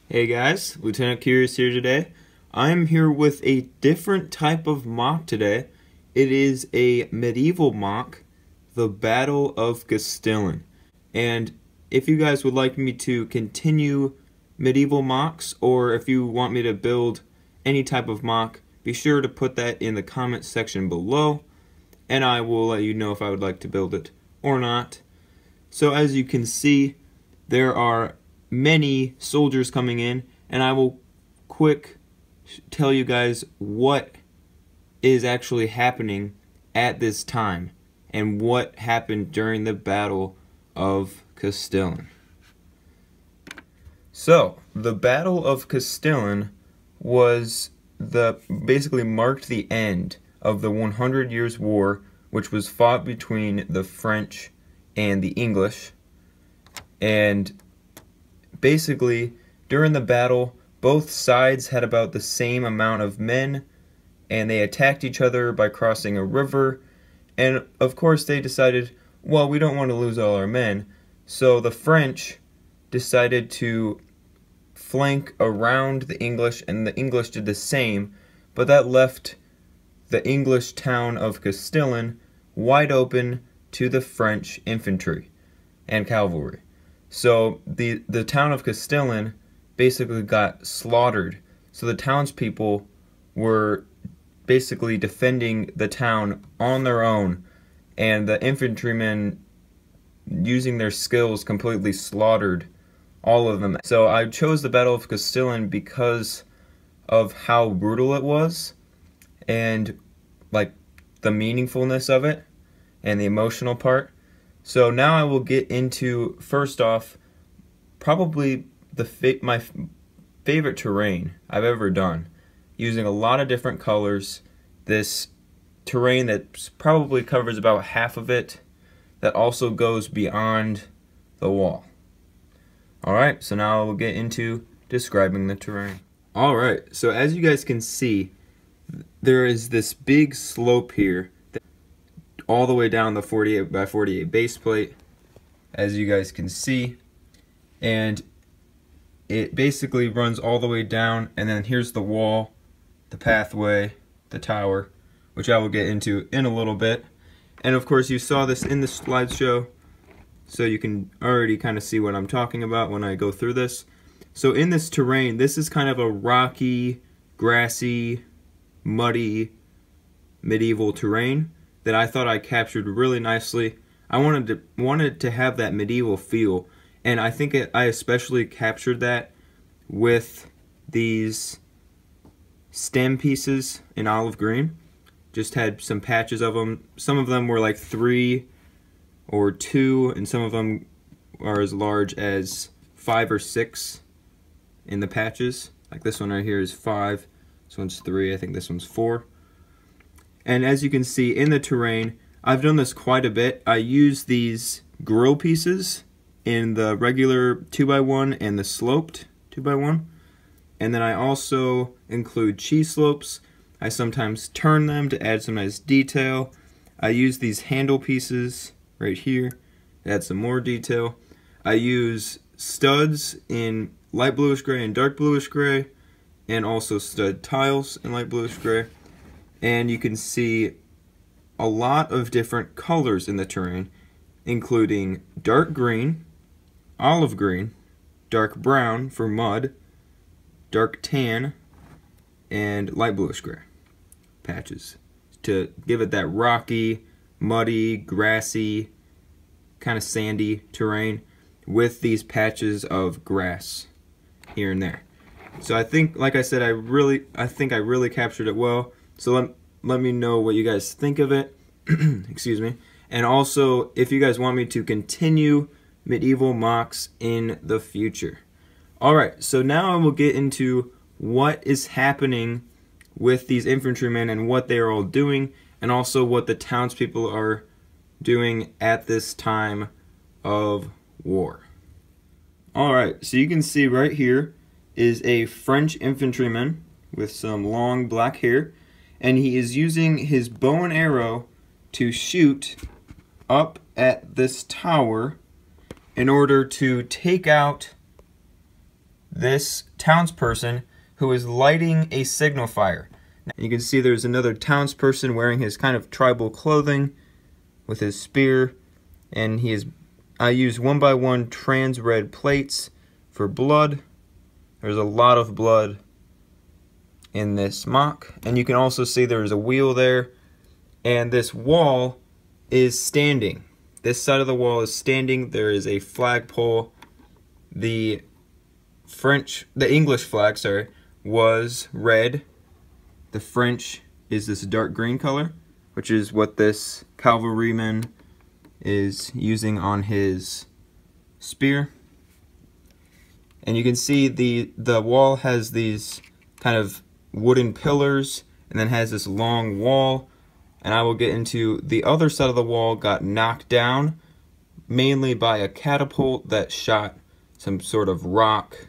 Hey guys, Lieutenant Curious here today. I'm here with a different type of MOC today. It is a medieval MOC, the Battle of Castillon. And if you guys would like me to continue medieval MOCs, or if you want me to build any type of MOC, be sure to put that in the comment section below, and I will let you know if I would like to build it or not. So as you can see, there are many soldiers coming in, and I will quick tell you guys what is actually happening at this time and what happened during the Battle of Castillon. So, the Battle of Castillon was basically marked the end of the 100 Years' War, which was fought between the French and the English. And basically, during the battle, both sides had about the same amount of men, and they attacked each other by crossing a river. And of course, they decided, well, we don't want to lose all our men. So the French decided to flank around the English, and the English did the same, but that left the English town of Castillon wide open to the French infantry and cavalry. So the town of Castillon basically got slaughtered. So the townspeople were basically defending the town on their own, and the infantrymen, using their skills, completely slaughtered all of them. So I chose the Battle of Castillon because of how brutal it was, and like the meaningfulness of it and the emotional part. So now I will get into, first off, probably my favorite terrain I've ever done, using a lot of different colors. This terrain that probably covers about half of it, that also goes beyond the wall. Alright, so now we'll get into describing the terrain. Alright, so as you guys can see, there is this big slope here, all the way down the 48 by 48 base plate, as you guys can see, and it basically runs all the way down, and then here's the wall, the pathway, the tower, which I will get into in a little bit. And of course you saw this in the slideshow, so you can already kind of see what I'm talking about when I go through this. So in this terrain, this is kind of a rocky, grassy, muddy, medieval terrain that I thought I captured really nicely. I wanted to have that medieval feel, and I think I especially captured that with these stem pieces in olive green. Just had some patches of them. Some of them were like 3 or 2, and some of them are as large as 5 or 6 in the patches. Like this one right here is 5, this one's 3, I think this one's 4. And as you can see in the terrain, I've done this quite a bit. I use these grill pieces in the regular 2x1 and the sloped 2x1. And then I also include cheese slopes. I sometimes turn them to add some nice detail. I use these handle pieces right here to add some more detail. I use studs in light bluish gray and dark bluish gray, and also stud tiles in light bluish gray. And you can see a lot of different colors in the terrain, including dark green, olive green, dark brown for mud, dark tan, and light bluish gray patches to give it that rocky, muddy, grassy, kind of sandy terrain with these patches of grass here and there. So I think, like I said, I think I really captured it well. So let me know what you guys think of it. Excuse me. And also, if you guys want me to continue medieval MOCs in the future. Alright, so now I will get into what is happening with these infantrymen and what they are all doing, and also what the townspeople are doing at this time of war. Alright, so you can see right here is a French infantryman with some long black hair, and he is using his bow and arrow to shoot up at this tower in order to take out this townsperson who is lighting a signal fire. You can see there's another townsperson wearing his kind of tribal clothing with his spear, and I use 1x1 trans red plates for blood. There's a lot of blood in this MOC, and you can also see there's a wheel there, and this wall is standing. This side of the wall is standing. There is a flagpole. The English flag, sorry, was red. The French is this dark green color, which is what this cavalryman is using on his spear. And you can see the wall has these kind of wooden pillars and then has this long wall. And I will get into the other side of the wall got knocked down mainly by a catapult that shot some sort of rock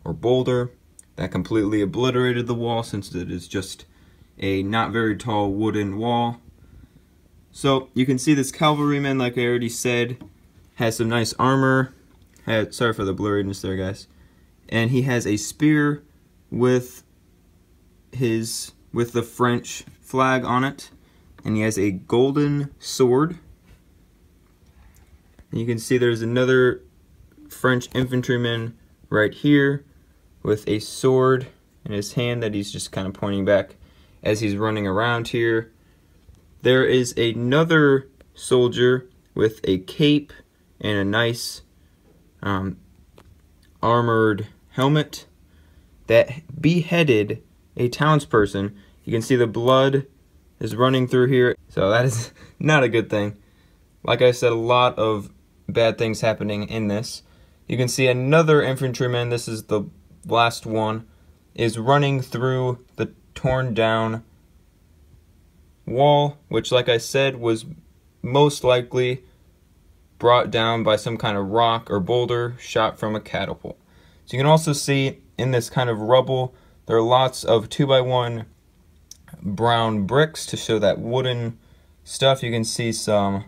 or boulder that completely obliterated the wall, since it is just a not very tall wooden wall. So you can see this cavalryman, like I already said, has some nice armor. Sorry for the blurriness there, guys. And he has a spear with the French flag on it, and he has a golden sword. And you can see there's another French infantryman right here with a sword in his hand that he's just kind of pointing back as he's running around here. There is another soldier with a cape and a nice armored helmet that beheaded a townsperson. You can see the blood is running through here, so that is not a good thing. Like I said, a lot of bad things happening in this. You can see another infantryman, this is the last one, is running through the torn down wall, which, like I said, was most likely brought down by some kind of rock or boulder shot from a catapult. So you can also see in this kind of rubble, there are lots of 2x1 brown bricks to show that wooden stuff. You can see some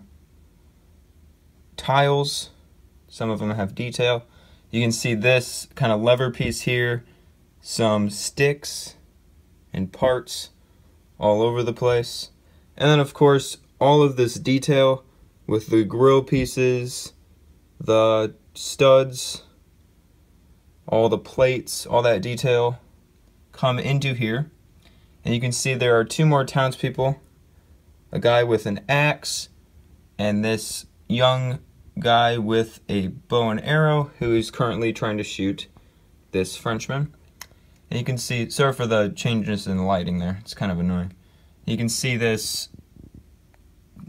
tiles, some of them have detail. You can see this kind of lever piece here, some sticks and parts all over the place. And then of course all of this detail with the grill pieces, the studs, all the plates, all that detail come into here. And you can see there are two more townspeople, a guy with an axe and this young guy with a bow and arrow who is currently trying to shoot this Frenchman. And you can see, sorry for the changes in the lighting there, it's kind of annoying. You can see this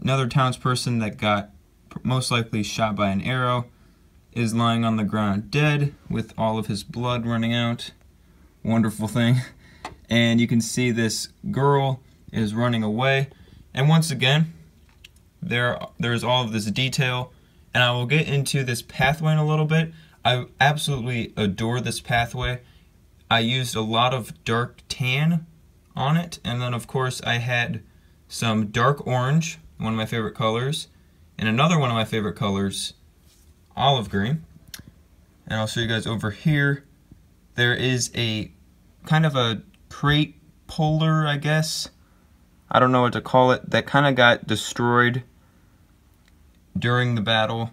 another townsperson that got most likely shot by an arrow is lying on the ground dead with all of his blood running out. Wonderful thing. And you can see this girl is running away. And once again, there's all of this detail. And I will get into this pathway in a little bit. I absolutely adore this pathway. I used a lot of dark tan on it. And then of course I had some dark orange, one of my favorite colors, and another one of my favorite colors, olive green. And I'll show you guys over here. There is a kind of a crate puller, I guess. I don't know what to call it. That kind of got destroyed during the battle.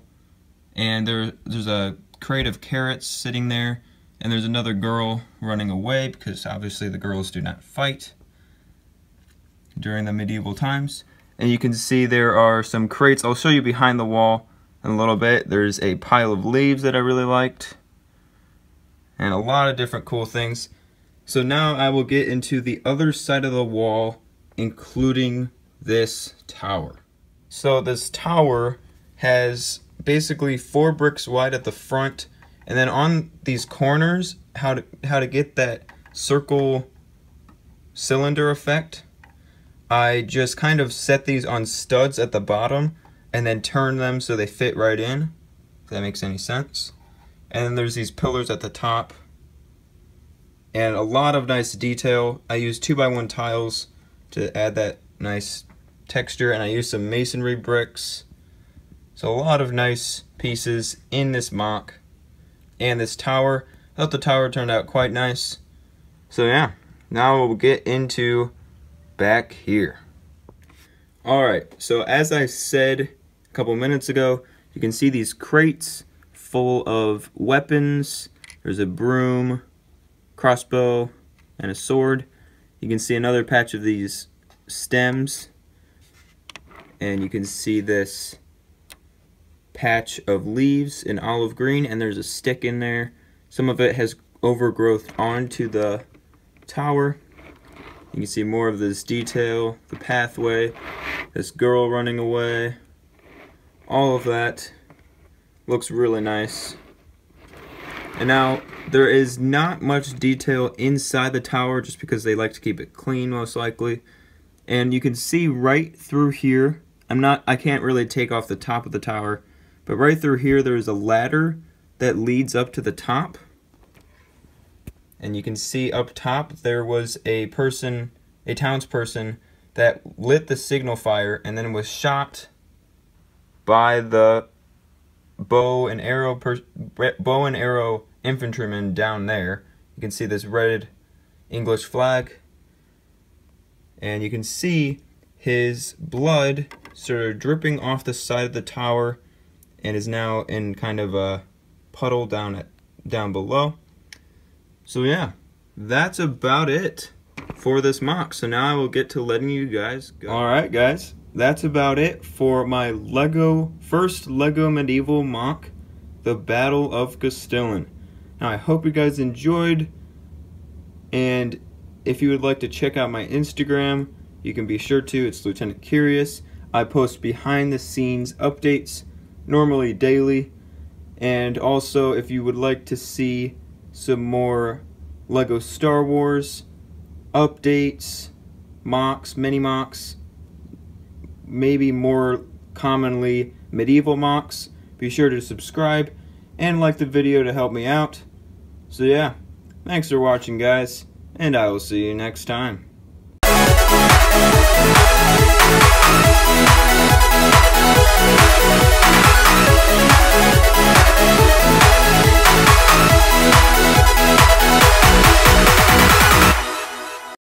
And there's a crate of carrots sitting there. And there's another girl running away because obviously the girls do not fight during the medieval times. And you can see there are some crates. I'll show you behind the wall in a little bit. There's a pile of leaves that I really liked. And a lot of different cool things. So now I will get into the other side of the wall, including this tower. So this tower has basically 4 bricks wide at the front, and then on these corners, how to get that circle cylinder effect, I just kind of set these on studs at the bottom and then turn them so they fit right in, if that makes any sense. And then there's these pillars at the top and a lot of nice detail. I use 2x1 tiles to add that nice texture, and I use some masonry bricks. So a lot of nice pieces in this MOC. And this tower, thought the tower turned out quite nice. So yeah, now we'll get into back here. Alright, so as I said a couple minutes ago, you can see these crates full of weapons. There's a broom, crossbow, and a sword. You can see another patch of these stems, and you can see this patch of leaves in olive green, and there's a stick in there. Some of it has overgrowth onto the tower. You can see more of this detail, the pathway, this girl running away. All of that looks really nice. And now there is not much detail inside the tower just because they like to keep it clean most likely. And you can see right through here, I can't really take off the top of the tower, but right through here there's a ladder that leads up to the top. And you can see up top there was a townsperson that lit the signal fire and then was shot by the bow and arrow infantryman down there. You can see this red English flag, and you can see his blood sort of dripping off the side of the tower and is now in kind of a puddle down below. So yeah, that's about it for this MOC. So now I will get to letting you guys go. Alright guys, that's about it for my first Lego Medieval MOC, the Battle of Castillon. Now I hope you guys enjoyed, and if you would like to check out my Instagram, you can be sure to. It's Lieutenant Curious. I post behind the scenes updates, normally daily, and also if you would like to see some more Lego Star Wars updates, MOCs, mini MOCs, maybe more commonly medieval MOCs, be sure to subscribe and like the video to help me out. So yeah, thanks for watching guys, and I will see you next time.